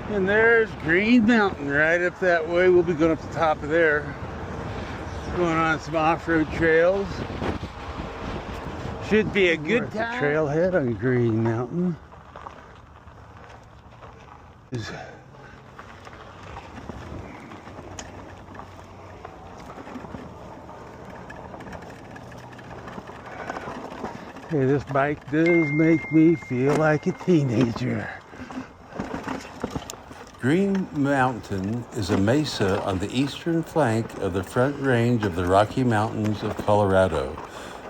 And there's Green Mountain right up that way. We'll be going up the top of there. Going on some off-road trails. Should be a good time. Trailhead on Green Mountain. Hey, this bike does make me feel like a teenager. Green Mountain is a mesa on the eastern flank of the Front Range of the Rocky Mountains of Colorado.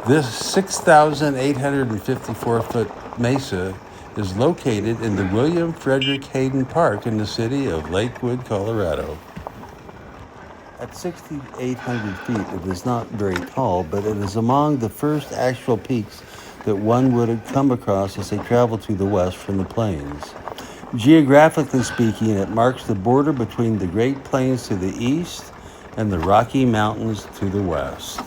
This 6,854-foot mesa is located in the William Frederick Hayden Park in the city of Lakewood, Colorado. At 6,800 feet, it is not very tall, but it is among the first actual peaks that one would come across as they travel to the west from the plains. Geographically speaking, it marks the border between the Great Plains to the east and the Rocky Mountains to the west.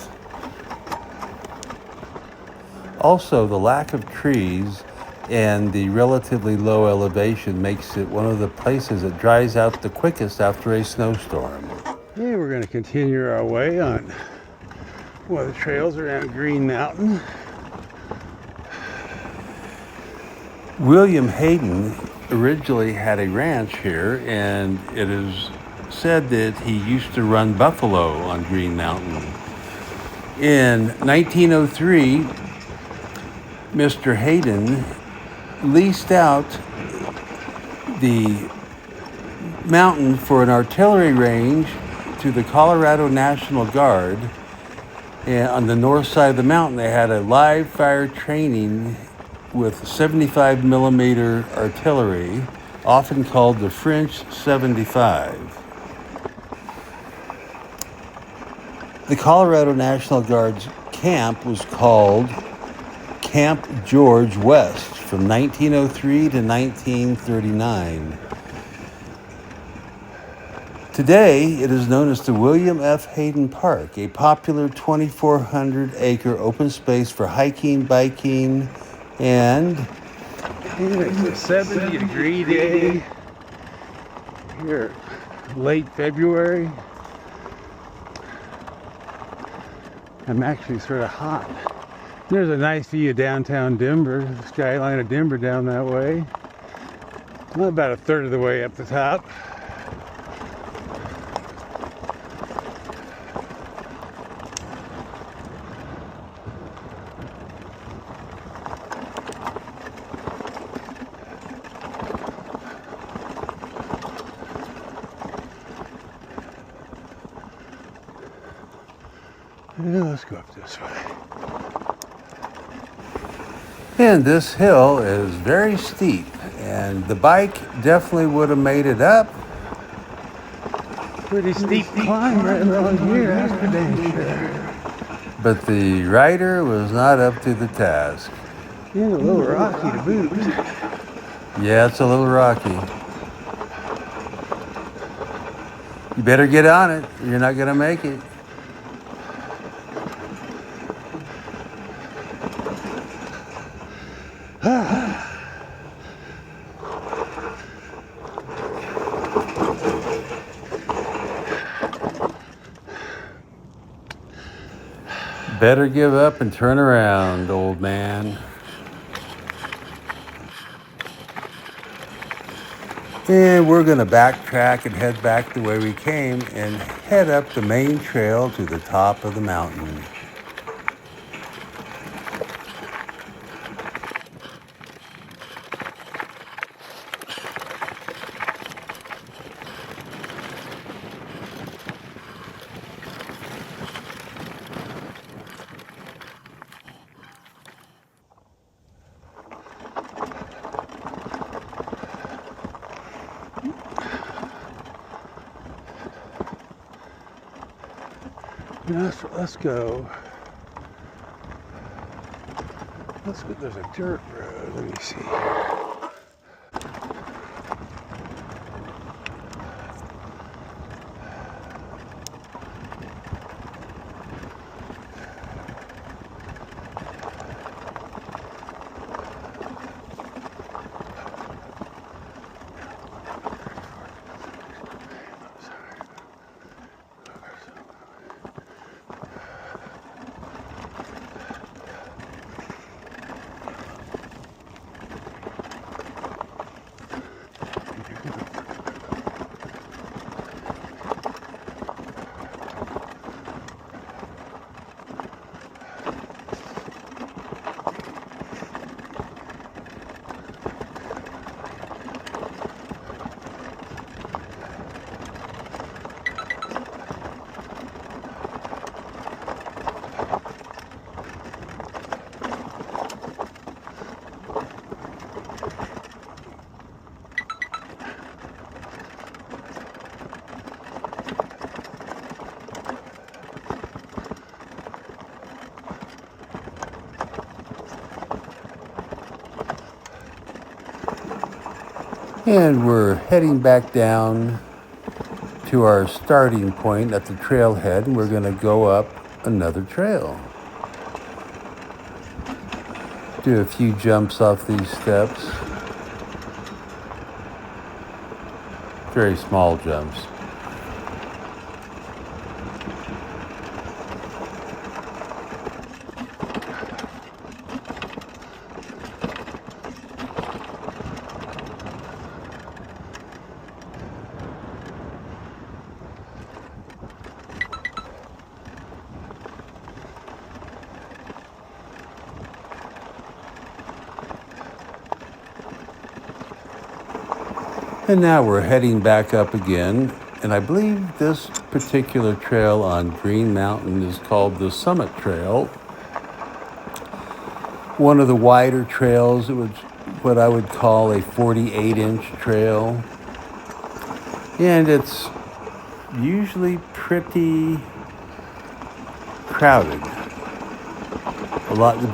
Also, the lack of trees and the relatively low elevation makes it one of the places that dries out the quickest after a snowstorm. Yeah, we're going to continue our way on one of the trails around Green Mountain. William Hayden originally had a ranch here, and it is said that he used to run buffalo on Green Mountain. In 1903, Mr. Hayden leased out the mountain for an artillery range to the Colorado National Guard. And on the north side of the mountain, they had a live fire training with 75 millimeter artillery, often called the French 75. The Colorado National Guard's camp was called Camp George West from 1903 to 1939. Today, it is known as the William F. Hayden Park, a popular 2,400-acre open space for hiking, biking, and it's a 70-degree day here, late February. I'm actually sort of hot. There's a nice view of downtown Denver, the skyline of Denver down that way. I'm about a third of the way up the top. Yeah, let's go up this way. And this hill is very steep, and the bike definitely would have made it up. Pretty steep climb right along here, that's for dang sure. But the rider was not up to the task. And a little rocky to boot. Yeah, it's a little rocky. You better get on it, or you're not going to make it. Better give up and turn around, old man. And we're going to backtrack and head back the way we came and head up the main trail to the top of the mountain. Let's go. There's a dirt road. Let me see. And we're heading back down to our starting point at the trailhead, and we're going to go up another trail. Do a few jumps off these steps. Very small jumps. And now we're heading back up again, and I believe this particular trail on Green Mountain is called the Summit Trail. One of the wider trails. It was what I would call a 48-inch trail. And it's usually pretty crowded.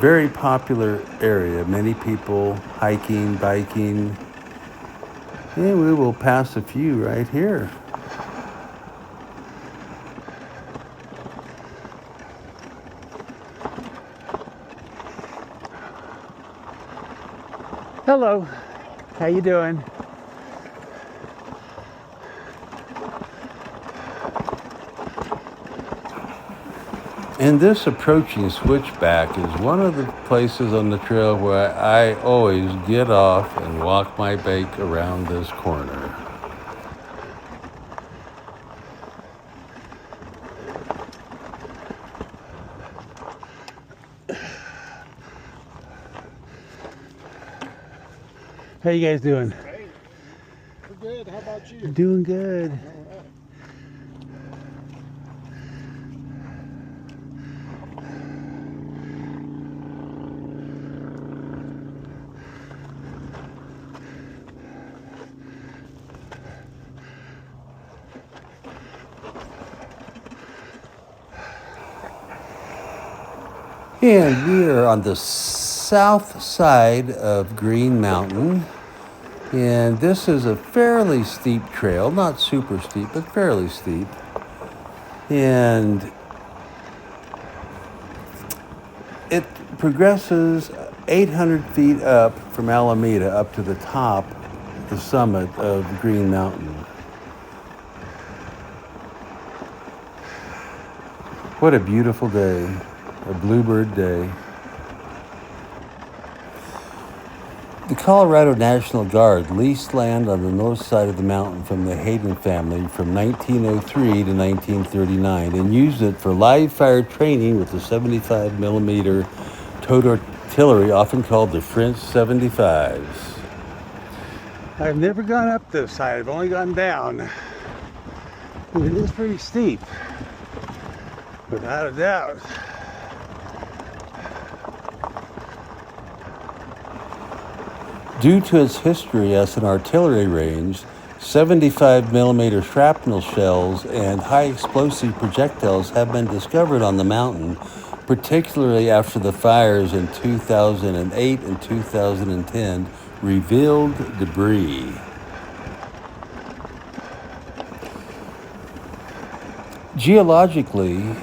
Very popular area. Many people hiking, biking. And we will pass a few right here. Hello, how you doing? And this approaching switchback is one of the places on the trail where I always get off and walk my bike around this corner. How you guys doing? Hey, we're good. How about you? Doing good. And we are on the south side of Green Mountain. And this is a fairly steep trail, not super steep, but fairly steep. And it progresses 800 feet up from Alameda up to the top, the summit of Green Mountain. What a beautiful day, a bluebird day. The Colorado National Guard leased land on the north side of the mountain from the Hayden family from 1903 to 1939 and used it for live fire training with the 75 millimeter towed artillery, often called the French 75s. I've never gone up this side, I've only gone down. It is pretty steep, without a doubt. Due to its history as an artillery range, 75 millimeter shrapnel shells and high explosive projectiles have been discovered on the mountain, particularly after the fires in 2008 and 2010 revealed debris. Geologically,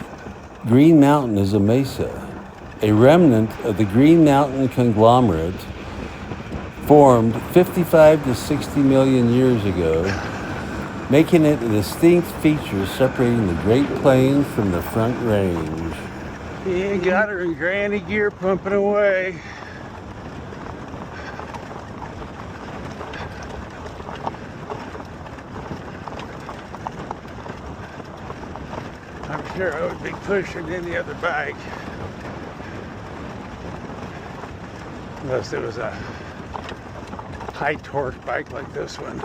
Green Mountain is a mesa, a remnant of the Green Mountain conglomerate formed 55 to 60 million years ago, making it a distinct feature separating the Great Plains from the Front Range. Yeah, got her in granny gear pumping away. I'm sure I would be pushing any other bike. Unless it was a high torque bike like this one.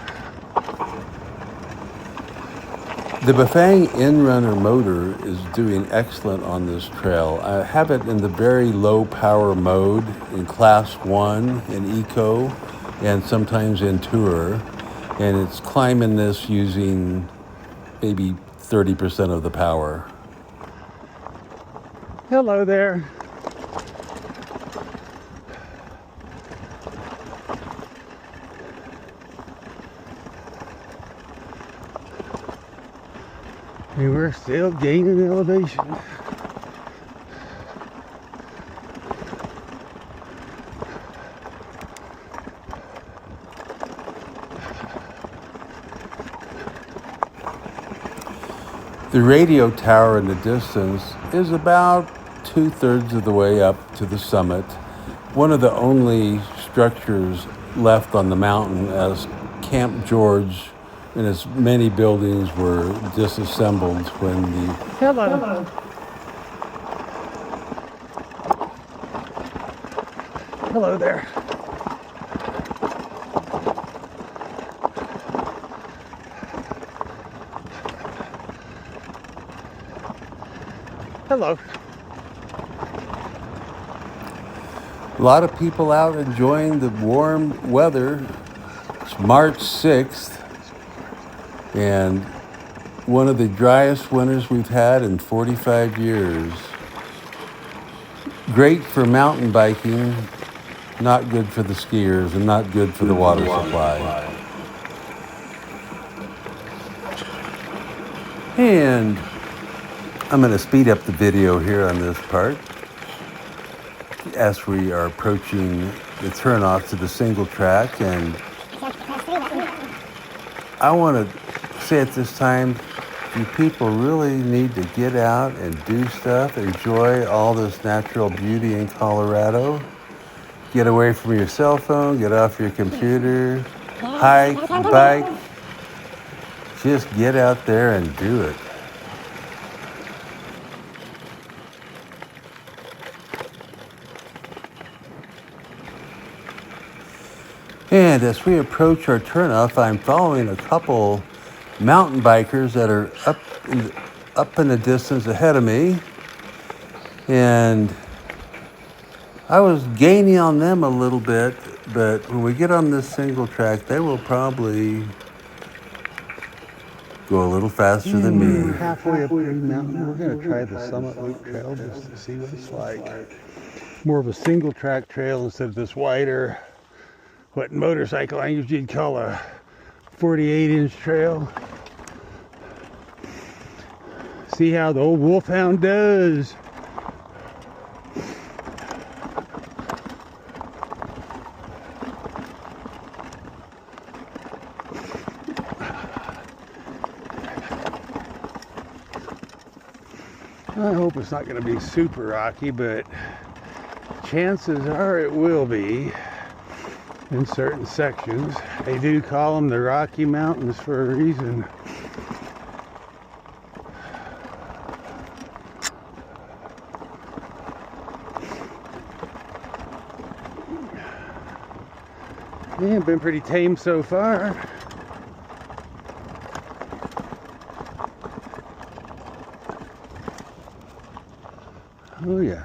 The Bafang Inrunner motor is doing excellent on this trail. I have it in the very low power mode in Class 1 in Eco and sometimes in Tour. And it's climbing this using maybe 30% of the power. Hello there. And we're still gaining elevation. The radio tower in the distance is about 2/3 of the way up to the summit. One of the only structures left on the mountain, as Camp George and its many buildings were disassembled when the... Hello. Hello there. Hello. A lot of people out enjoying the warm weather. It's March 6th, and one of the driest winters we've had in 45 years. Great for mountain biking, not good for the skiers, and not good for the water supply. And I'm going to speed up the video here on this part as we are approaching the turnoff to the single track. And I want to say at this time, you people really need to get out and do stuff, enjoy all this natural beauty in Colorado. Get away from your cell phone, get off your computer, hike, bike, just get out there and do it. And as we approach our turnoff, I'm following a couple mountain bikers that are up in the distance ahead of me. And I was gaining on them a little bit, but when we get on this single track, they will probably go a little faster than me. Halfway up Green Mountain, we're going to try the Summit Loop Trail just to see what it's like. More of a single track trail instead of this wider, what motorcycle language you'd call a 48-inch trail. See how the old Wolfhound does. I hope it's not going to be super rocky, but chances are it will be in certain sections. They do call them the Rocky Mountains for a reason. Yeah, been pretty tame so far. Oh yeah.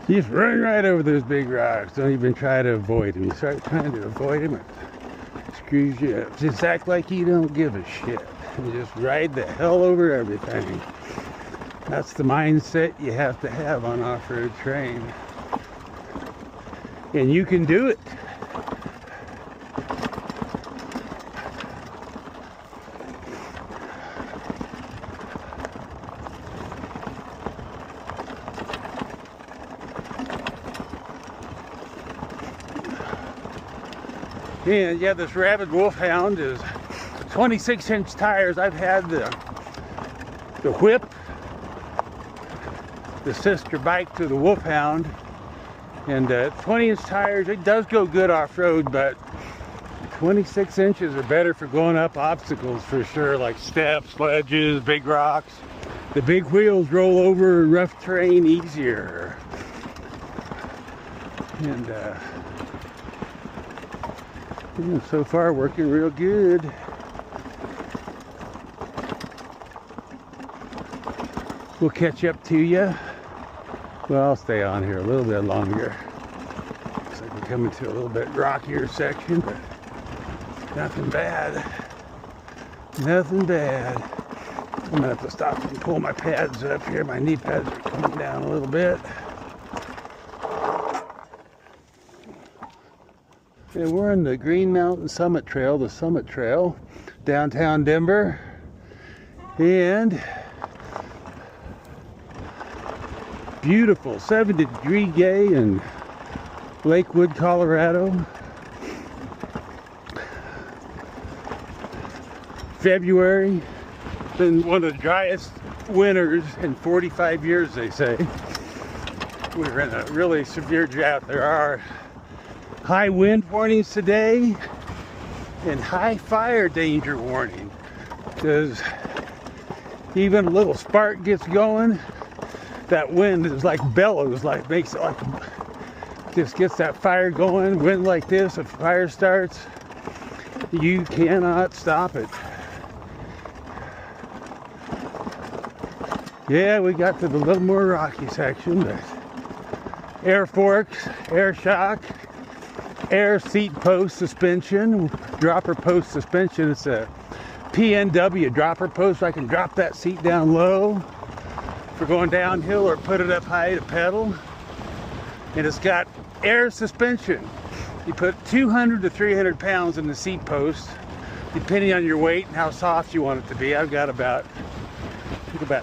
You just run right over those big rocks. Don't even try to avoid them. You start trying to avoid them, it screws you up. Just act like you don't give a shit. You just ride the hell over everything. That's the mindset you have to have on off-road terrain. And you can do it. And yeah, this Rabid Wolfhound is 26-inch tires. I've had the Whip, the sister bike to the Wolfhound, and 20-inch tires. It does go good off-road, but 26 inches are better for going up obstacles for sure, like steps, ledges, big rocks. The big wheels roll over rough terrain easier. And so far working real good. We'll catch up to you. Well, I'll stay on here a little bit longer. Looks like we're coming to a little bit rockier section, but Nothing bad. Nothing bad. I'm gonna have to stop and pull my pads up here. My knee pads are coming down a little bit. And we're on the Green Mountain Summit Trail, the Summit Trail, downtown Denver. And beautiful 70-degree day in Lakewood, Colorado. February, been one of the driest winters in 45 years, they say. We're in a really severe drought. There are high wind warnings today and high fire danger warning, because even a little spark gets going, that wind is like bellows, like makes it like, just gets that fire going. Wind like this, if fire starts, you cannot stop it. Yeah, we got to the little more rocky section, but air forks, air shock, air seat post suspension, dropper post suspension. It's a PNW dropper post, so I can drop that seat down low for going downhill or put it up high to pedal. And it's got air suspension. You put 200 to 300 pounds in the seat post, depending on your weight and how soft you want it to be. I've got about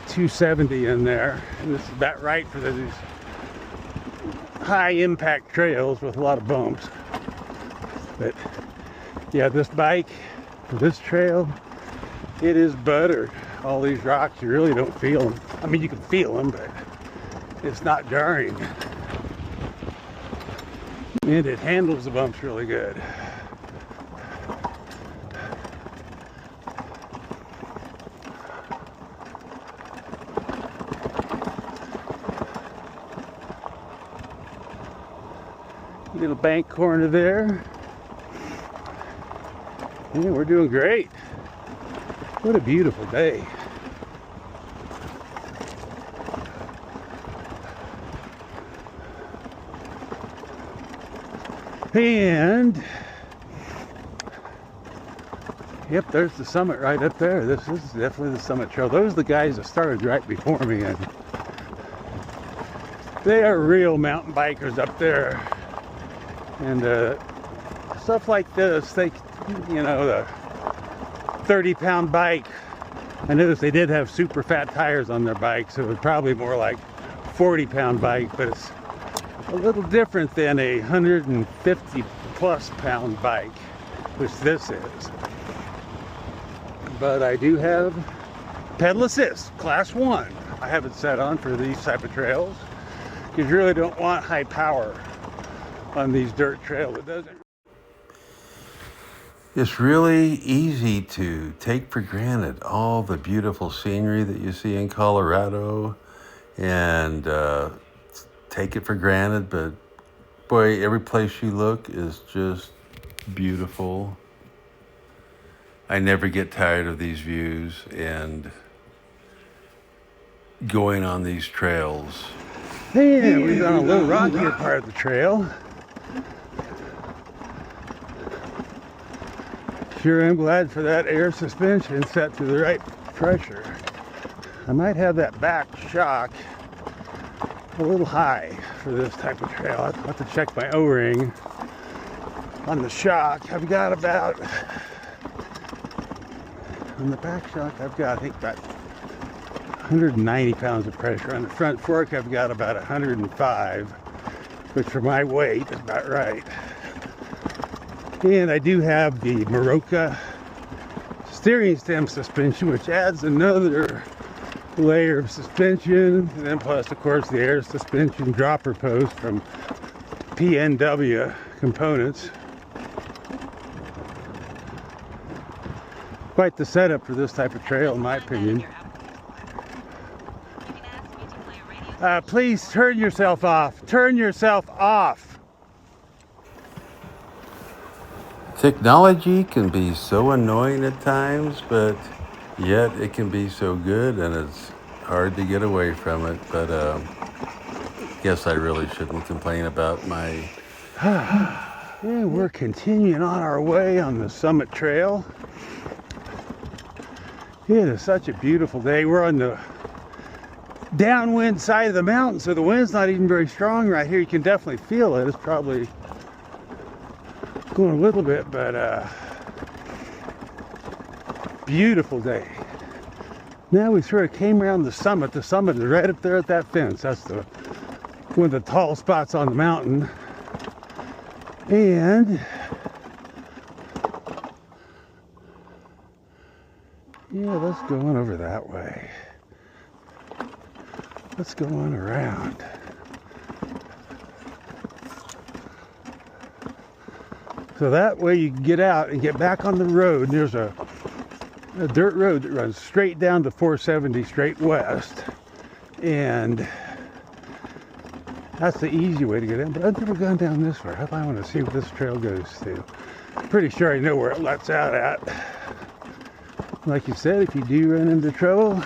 270 in there, and this is about right for these high impact trails with a lot of bumps. But yeah, this bike, this trail, it is butter. All these rocks, you really don't feel them. I mean, you can feel them, but it's not jarring. And it handles the bumps really good. Little bank corner there. Yeah, we're doing great. What a beautiful day. And yep, there's the summit right up there. This is definitely the Summit Trail. Those are the guys that started right before me, and they are real mountain bikers up there. And stuff like this, they, you know, the 30-pound bike, I noticed they did have super fat tires on their bike, so it was probably more like 40-pound bike, but it's a little different than a 150-plus pound bike, which this is. But I do have pedal assist, class 1. I have it set on for these type of trails, because you really don't want high power on these dirt trails. It doesn't. It's really easy to take for granted all the beautiful scenery that you see in Colorado, and take it for granted, but boy, every place you look is just beautiful. I never get tired of these views and going on these trails. Yeah, we're on a little rockier part of the trail. Sure am glad for that air suspension set to the right pressure. I might have that back shock a little high for this type of trail. I'll have to check my O-ring on the shock. I've got about, on the back shock, I've got, I think, about 190 pounds of pressure. On the front fork, I've got about 105, which for my weight is about right. And I do have the Maroka steering stem suspension, which adds another layer of suspension, and then plus, of course, the air suspension dropper post from PNW components. Quite the setup for this type of trail, in my opinion. Please turn yourself off. Turn yourself off. Technology can be so annoying at times, but yet it can be so good, and it's hard to get away from it. But guess I really shouldn't complain about my And we're continuing on our way on the summit trail. It is such a beautiful day. We're on the downwind side of the mountain, so the wind's not even very strong right here. You can definitely feel it. It's probably going a little bit, but beautiful day. Now we sort of came around the summit. The summit is right up there at that fence. That's one of the tall spots on the mountain. And yeah, let's go on over that way. Let's go on around. So that way you can get out and get back on the road. There's a dirt road that runs straight down to 470 straight west. And that's the easy way to get in. But I've never gone down this way. I want to see what this trail goes to. Pretty sure I know where it lets out at. Like you said, if you do run into trouble,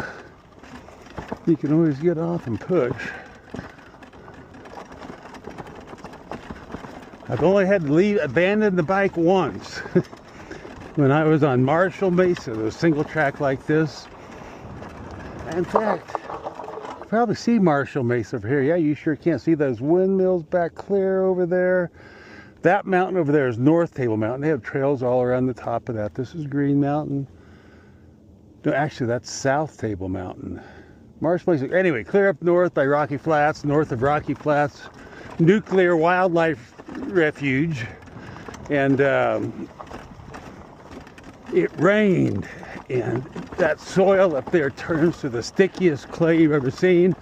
you can always get off and push. I've only had to abandon the bike once. When I was on Marshall Mesa, a single track like this. In fact, you probably see Marshall Mesa over here. Yeah, you sure can't see those windmills back clear over there. That mountain over there is North Table Mountain. They have trails all around the top of that. This is Green Mountain. No, actually, that's South Table Mountain. Marshall Mesa. Anyway, clear up north by Rocky Flats, north of Rocky Flats, Nuclear Wildlife Refuge. And it rained, and that soil up there turns to the stickiest clay you've ever seen.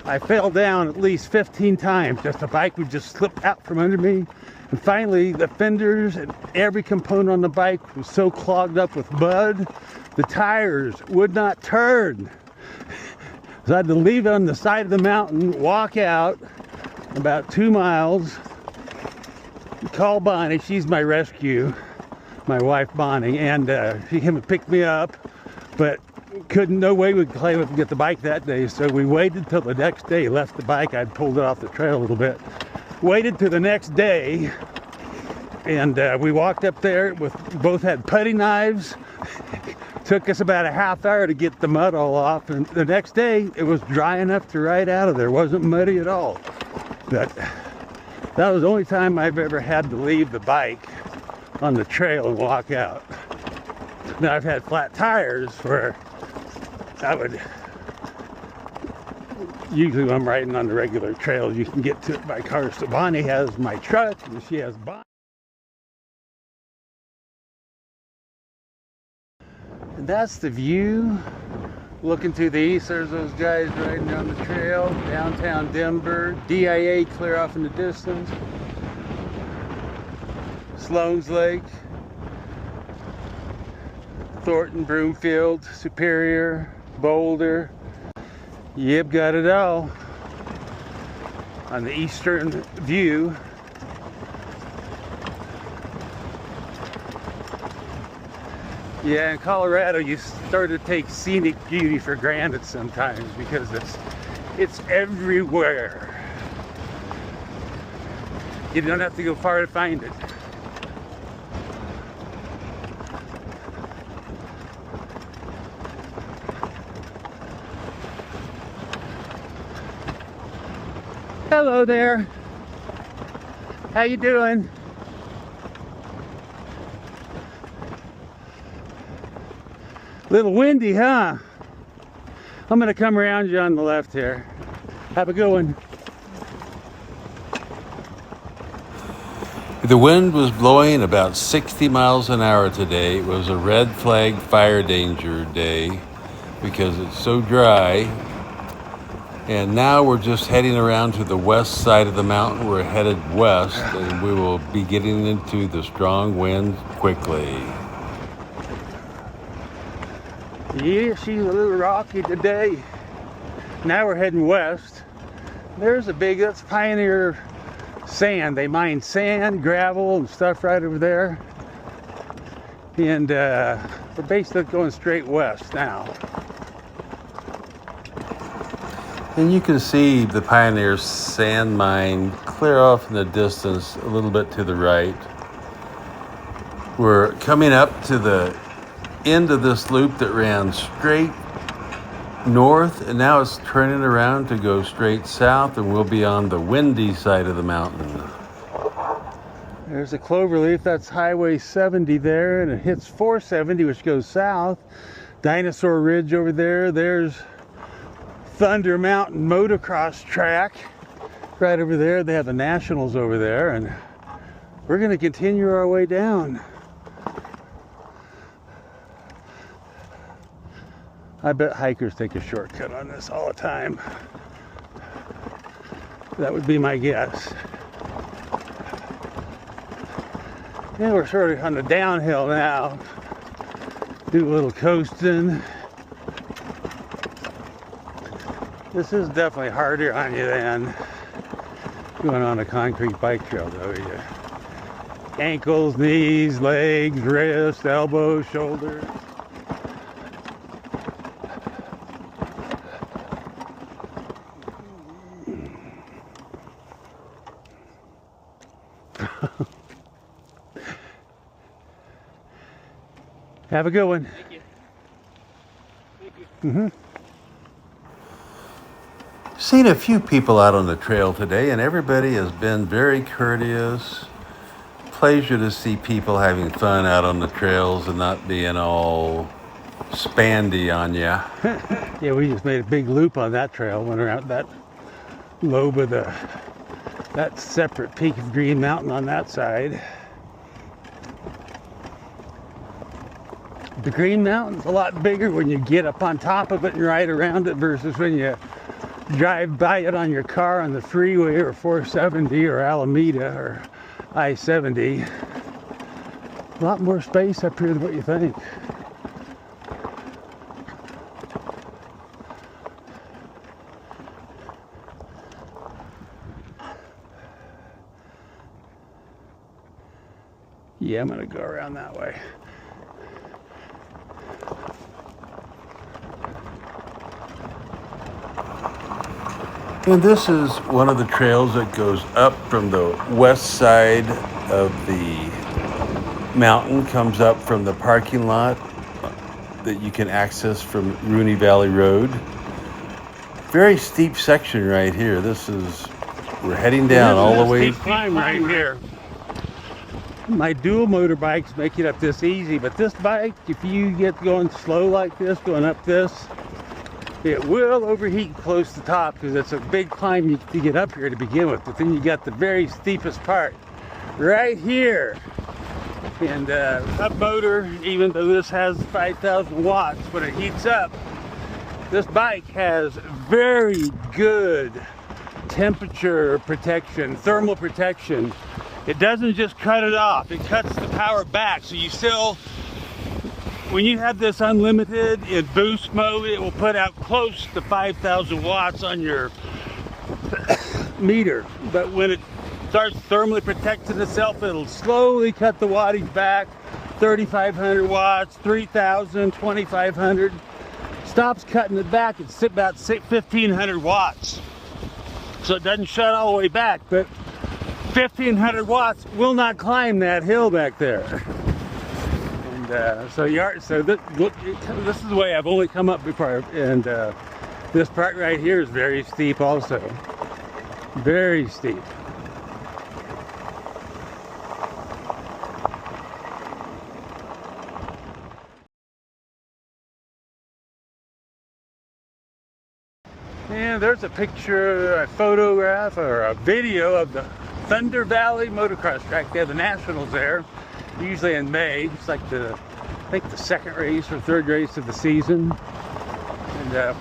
I fell down at least 15 times. Just the bike would just slip out from under me. And finally, the fenders and every component on the bike was so clogged up with mud, the tires would not turn. So I had to leave it on the side of the mountain, walk out about 2 miles, call Bonnie. She's my rescue. My wife Bonnie, and she came and picked me up, but no way we could claim it to get the bike that day, so we waited till the next day, left the bike. I'd pulled it off the trail a little bit, waited till the next day, and we walked up there both had putty knives. Took us about a half hour to get the mud all off, and the next day it was dry enough to ride out of there. It wasn't muddy at all. But that was the only time I've ever had to leave the bike on the trail and walk out. Now I've had flat tires where I would, usually when I'm riding on the regular trails, you can get to it by car. So Bonnie has my truck and she has Bonnie. And that's the view. Looking to the east, there's those guys riding down the trail, downtown Denver, DIA clear off in the distance. Sloan's Lake, Thornton, Broomfield, Superior, Boulder. Yep, got it all on the eastern view. Yeah, in Colorado, you start to take scenic beauty for granted sometimes because it's everywhere. You don't have to go far to find it. Hello there. How you doing? Little windy, huh? I'm gonna come around you on the left here. Have a good one. The wind was blowing about 60 miles an hour today. It was a red flag fire danger day because it's so dry. And now we're just heading around to the west side of the mountain. We're headed west, and we will be getting into the strong wind quickly. Yeah, she's a little rocky today. Now we're heading west. There's that's Pioneer Sand. They mine sand, gravel, and stuff right over there. And we're basically going straight west now. And you can see the Pioneer Sand mine clear off in the distance a little bit to the right. We're coming up to the end of this loop that ran straight north, and now it's turning around to go straight south, and we'll be on the windy side of the mountain. There's a cloverleaf. That's Highway 70 there, and it hits 470, which goes south. Dinosaur Ridge over there. There's Thunder Mountain motocross track right over there. They have the Nationals over there, and we're going to continue our way down. I bet hikers take a shortcut on this all the time. That would be my guess. And we're sort of on the downhill now. Do a little coasting. This is definitely harder on you than going on a concrete bike trail, though. You ankles, knees, legs, wrists, elbows, shoulders. Have a good one. Thank you. Thank you. Mm-hmm. Seen a few people out on the trail today, and everybody has been very courteous. Pleasure to see people having fun out on the trails and not being all spandy on ya. Yeah, we just made a big loop on that trail. Went around that lobe of that separate peak of Green Mountain on that side. The Green Mountain's a lot bigger when you get up on top of it and ride around it versus when you drive by it on your car on the freeway or 470 or Alameda or I-70. A lot more space up here than what you think. Yeah, I'm gonna go around that way. And this is one of the trails that goes up from the west side of the mountain, comes up from the parking lot that you can access from Rooney Valley Road. Very steep section right here. We're heading down all the way. Steep climb right here. My dual motor bikes make it up this easy, but this bike, if you get going slow like this, going up this, it will overheat close to the top because it's a big climb to get up here to begin with. But then you got the very steepest part right here. And that motor, even though this has 5,000 watts, when it heats up, this bike has very good temperature protection, thermal protection. It doesn't just cut it off, it cuts the power back. So you still, when you have this unlimited in boost mode, it will put out close to 5,000 watts on your meter. But when it starts thermally protecting itself, it'll slowly cut the wattage back. 3,500 watts, 3,000, 2,500. Stops cutting it back, it's about 1,500 watts. So it doesn't shut all the way back, but 1,500 watts will not climb that hill back there. So this is the way I've only come up before, and this part right here is very steep also. Very steep. And there's a picture, a photograph, or a video of the Thunder Valley motocross track. They have the Nationals there, usually in May. It's like I think the second race or third race of the season. And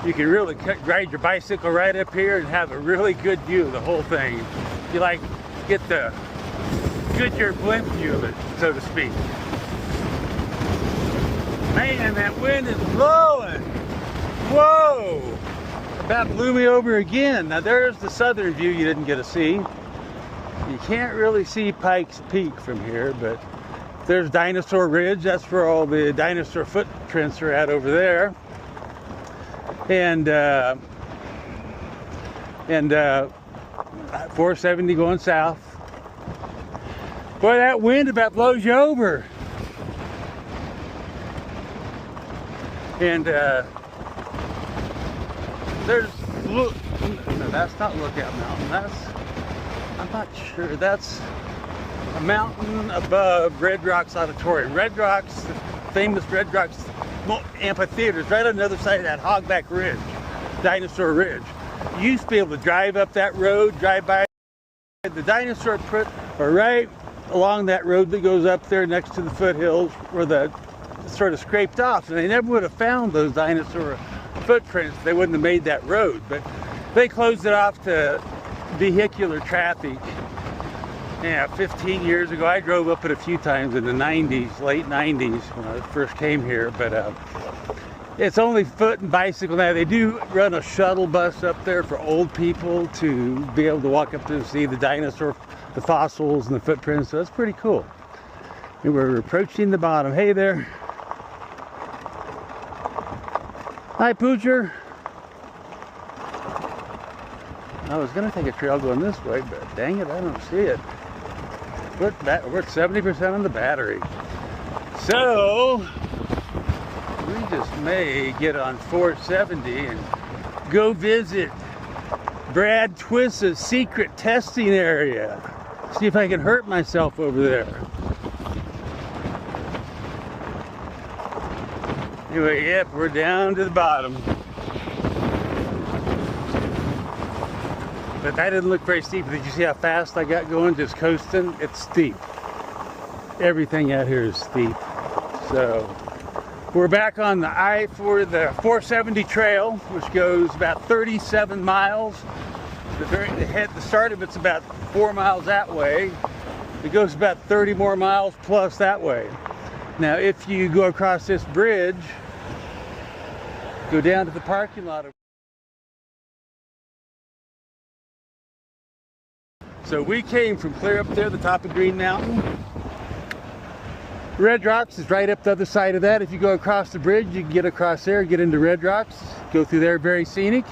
you can really ride your bicycle right up here and have a really good view of the whole thing. You like get the Goodyear blimp view of it, so to speak. Man, that wind is blowing. Whoa! About blew me over again. Now there's the southern view you didn't get to see. You can't really see Pikes Peak from here, but there's Dinosaur Ridge. That's where all the dinosaur footprints are at over there. And 470 going south. Boy, that wind about blows you over. And there's, look, no, that's not Lookout Mountain. I'm not sure. That's a mountain above Red Rocks Auditorium. Red Rocks, the famous Red Rocks amphitheater, is right on the other side of that Hogback Ridge, Dinosaur Ridge. You used to be able to drive up that road, drive by. The dinosaur foot are right along that road that goes up there next to the foothills where the sort of scraped off, and they never would have found those dinosaur footprints. They wouldn't have made that road, but they closed it off to vehicular traffic. Yeah, 15 years ago. I drove up it a few times in the 90s, late 90s when I first came here, but it's only foot and bicycle now. They do run a shuttle bus up there for old people to be able to walk up there and see the dinosaur, the fossils and the footprints, so that's pretty cool. And we're approaching the bottom. Hey there. Hi, Poocher. I was gonna take a trail going this way, but dang it, I don't see it. We're at 70% on the battery. So, we just may get on 470 and go visit Brad Twist's secret testing area. See if I can hurt myself over there. Anyway, yep, we're down to the bottom. But that didn't look very steep. Did you see how fast I got going, just coasting? It's steep. Everything out here is steep. So we're back on the for the 470 trail, which goes about 37 miles. The start of it's about 4 miles that way. It goes about 30 more miles plus that way. Now, if you go across this bridge, go down to the parking lot. So we came from clear up there, the top of Green Mountain. Red Rocks is right up the other side of that. If you go across the bridge, you can get across there, get into Red Rocks, go through there, very scenic.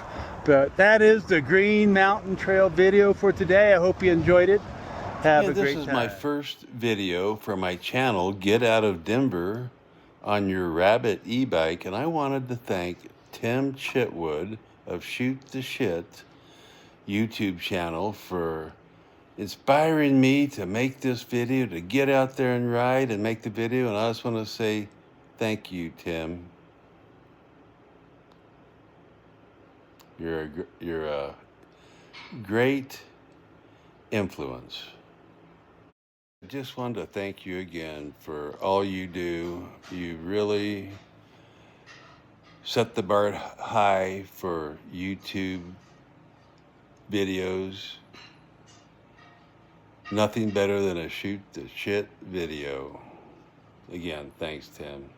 But that is the Green Mountain Trail video for today. I hope you enjoyed it. Have a great time. This is my first video for my channel, Get Out of Denver, on your Rabid e-bike, and I wanted to thank Tim Chitwood of Shoot the Shit YouTube channel for inspiring me to make this video, to get out there and ride and make the video. And I just want to say thank you, Tim. You're a great influence. I just wanted to thank you again for all you do. You really set the bar high for YouTube videos. Nothing better than a shoot the shit video. Again, thanks, Tim.